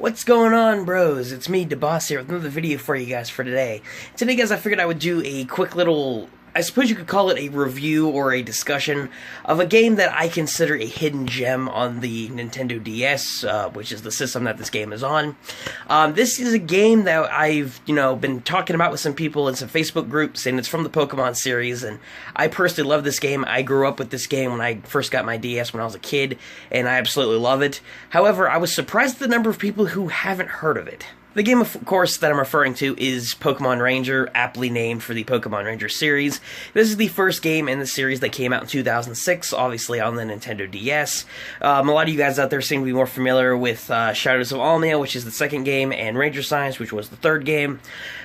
What's going on, bros? It's me, DeBoss here with another video for you guys for today. Today, guys, I figured I would do a quick little, I suppose you could call it a review or a discussion of a game that I consider a hidden gem on the Nintendo DS, which is the system that this game is on. This is a game that I've, been talking about with some people in some Facebook groups, and it's from the Pokemon series, and I personally love this game. I grew up with this game when I first got my DS when I was a kid, and I absolutely love it. However, I was surprised at the number of people who haven't heard of it. The game, of course, that I'm referring to is Pokemon Ranger, aptly named for the Pokemon Ranger series. This is the first game in the series that came out in 2006, obviously on the Nintendo DS. A lot of you guys out there seem to be more familiar with Shadows of Almia, which is the second game, and Ranger Science, which was the third game.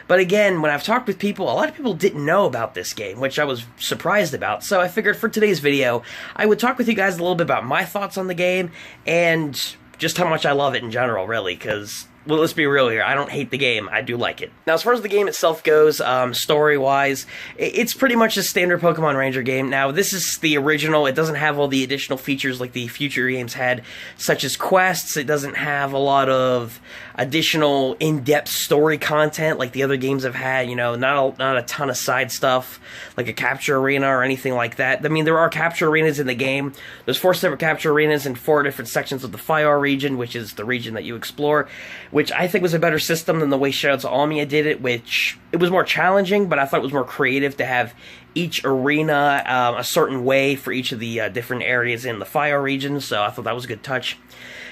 But again, when I've talked with people, a lot of people didn't know about this game, which I was surprised about. So I figured for today's video, I would talk with you guys a little bit about my thoughts on the game, and just how much I love it in general, really, because, well, let's be real here. I don't hate the game. I do like it. Now, as far as the game itself goes, story-wise, it's pretty much a standard Pokemon Ranger game. Now, this is the original. It doesn't have all the additional features like the future games had, such as quests. It doesn't have a lot of additional in-depth story content like the other games have had. Not a ton of side stuff like a capture arena or anything like that. I mean, there are capture arenas in the game. There's 4 separate capture arenas in 4 different sections of the Fire region, which is the region that you explore, which I think was a better system than the way Shadows of Almia did it, which it was more challenging, but I thought it was more creative to have each arena a certain way for each of the different areas in the Fire region, so I thought that was a good touch.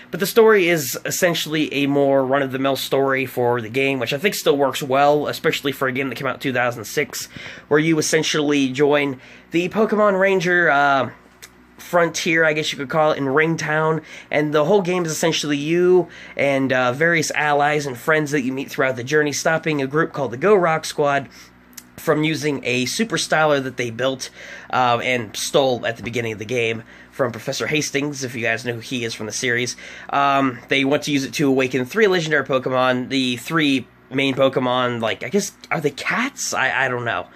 But the story is essentially a more run-of-the-mill story for the game, which I think still works well, especially for a game that came out in 2006, where you essentially join the Pokemon Ranger frontier, I guess you could call it, in Ringtown, and the whole game is essentially you and various allies and friends that you meet throughout the journey, stopping a group called the Go Rock Squad from using a super styler that they built and stole at the beginning of the game from Professor Hastings, if you guys know who he is from the series. They want to use it to awaken 3 legendary Pokemon, the 3 main Pokemon, I guess, are they cats? I don't know.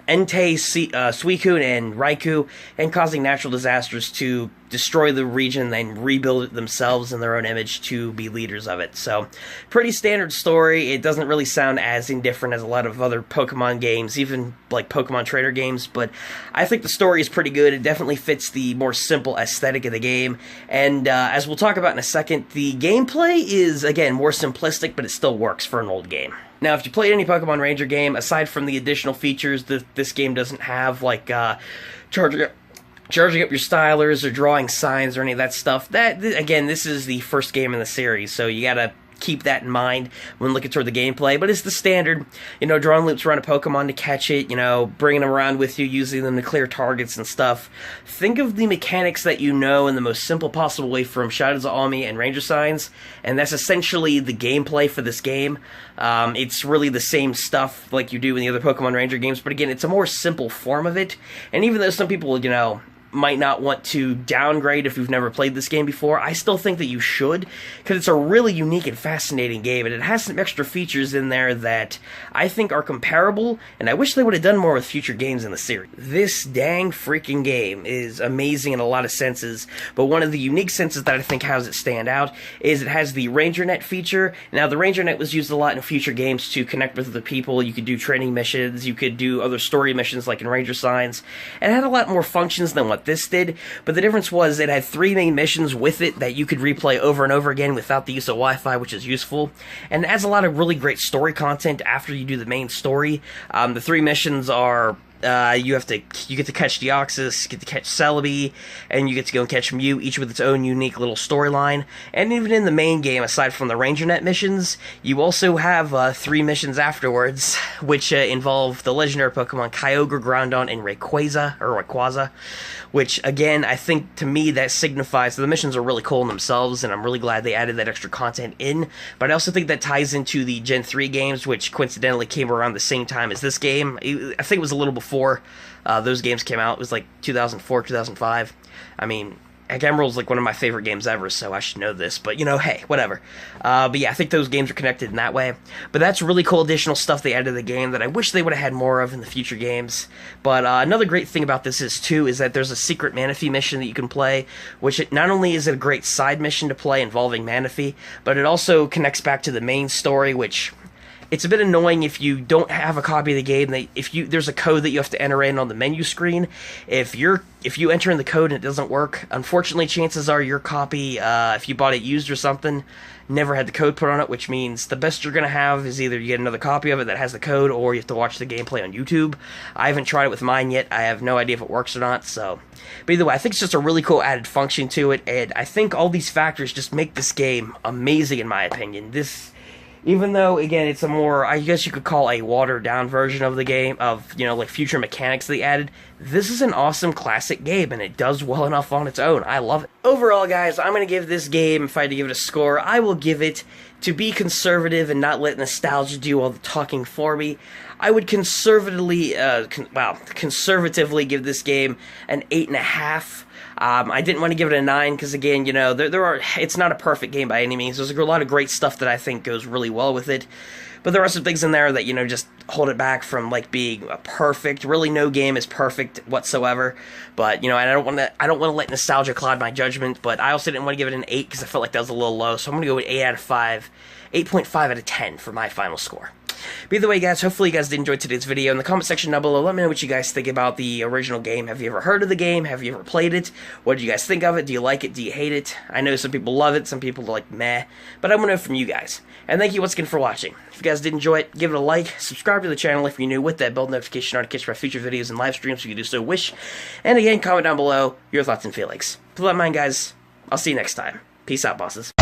Entei, Suicune, and Raikou, and causing natural disasters to destroy the region and rebuild it themselves in their own image to be leaders of it. So, pretty standard story. It doesn't really sound as indifferent as a lot of other Pokemon games, even like Pokemon Trainer games, but I think the story is pretty good. It definitely fits the more simple aesthetic of the game, and as we'll talk about in a second, the gameplay is, again, more simplistic, but it still works for an old game. Now, if you played any Pokemon Ranger game, aside from the additional features that this game doesn't have, like charging up your stylers or drawing signs or any of that stuff, again, this is the first game in the series, so you gotta keep that in mind when looking toward the gameplay. But it's the standard, drawing loops around a Pokemon to catch it, bringing them around with you, using them to clear targets and stuff. Think of the mechanics that you know in the most simple possible way from Shadows of Almia and Ranger Signs, and that's essentially the gameplay for this game. It's really the same stuff like you do in the other Pokemon Ranger games, but again, it's a more simple form of it. And even though some people, might not want to downgrade if you've never played this game before, I still think that you should, because it's a really unique and fascinating game, and it has some extra features in there that I think are comparable, and I wish they would have done more with future games in the series. This dang freaking game is amazing in a lot of senses, but one of the unique senses that I think has it stand out is it has the RangerNet feature. Now, the RangerNet was used a lot in future games to connect with other people. You could do training missions, you could do other story missions like in Ranger Signs, and it had a lot more functions than what this did, but the difference was it had 3 main missions with it that you could replay over and over again without the use of Wi-Fi, which is useful, and it adds a lot of really great story content after you do the main story. The 3 missions are you get to catch Deoxys, you get to catch Celebi, and you get to go and catch Mew, each with its own unique little storyline. And even in the main game, aside from the RangerNet missions, you also have 3 missions afterwards, which involve the legendary Pokemon Kyogre, Groudon, and Rayquaza, which, again, I think, to me, that signifies that the missions are really cool in themselves, and I'm really glad they added that extra content in. But I also think that ties into the Gen 3 games, which coincidentally came around the same time as this game. I think it was a little before those games came out. It was like 2004, 2005. I mean, Heck, Emerald's like one of my favorite games ever, so I should know this. But, you know, hey, whatever. But yeah, I think those games are connected in that way. But that's really cool additional stuff they added to the game that I wish they would have had more of in the future games. But another great thing about this is that there's a secret Manaphy mission that you can play, which not only is it a great side mission to play involving Manaphy, but it also connects back to the main story, which... It's a bit annoying if you don't have a copy of the game. There's a code that you have to enter in on the menu screen. If you enter in the code and it doesn't work, unfortunately, chances are your copy, if you bought it used or something, never had the code put on it, which means the best you're gonna have is either you get another copy of it that has the code, or you have to watch the gameplay on YouTube. I haven't tried it with mine yet. I have no idea if it works or not. So, but either way, I think it's just a really cool added function to it, and I think all these factors just make this game amazing, in my opinion. Even though, again, it's a more, I guess you could call a watered-down version of the game, of, you know, like, future mechanics they added, this is an awesome classic game, and it does well enough on its own. I love it. Overall, guys, I'm going to give this game, if I had to give it a score, I will give it, to be conservative and not let nostalgia do all the talking for me, I would conservatively give this game an 8.5. I didn't want to give it a 9 because, again, you know, it's not a perfect game by any means. There's a lot of great stuff that I think goes really well with it, but there are some things in there that, you know, just hold it back from, like, being perfect. Really, no game is perfect whatsoever, but, you know, and I don't want to let nostalgia cloud my judgment, but I also didn't want to give it an 8 because I felt like that was a little low, so I'm going to go with 8 out of 5, 8.5 out of 10 for my final score. But either way, guys, hopefully you guys did enjoy today's video. In the comment section down below, let me know what you guys think about the original game. Have you ever heard of the game? Have you ever played it? What do you guys think of it? Do you like it? Do you hate it? I know some people love it, some people are like, meh. But I want to know from you guys. And thank you once again for watching. If you guys did enjoy it, give it a like, subscribe to the channel if you're new, with that bell notification to catch my future videos and live streams if you do so wish. And again, comment down below your thoughts and feelings. With that in mind, guys, I'll see you next time. Peace out, bosses.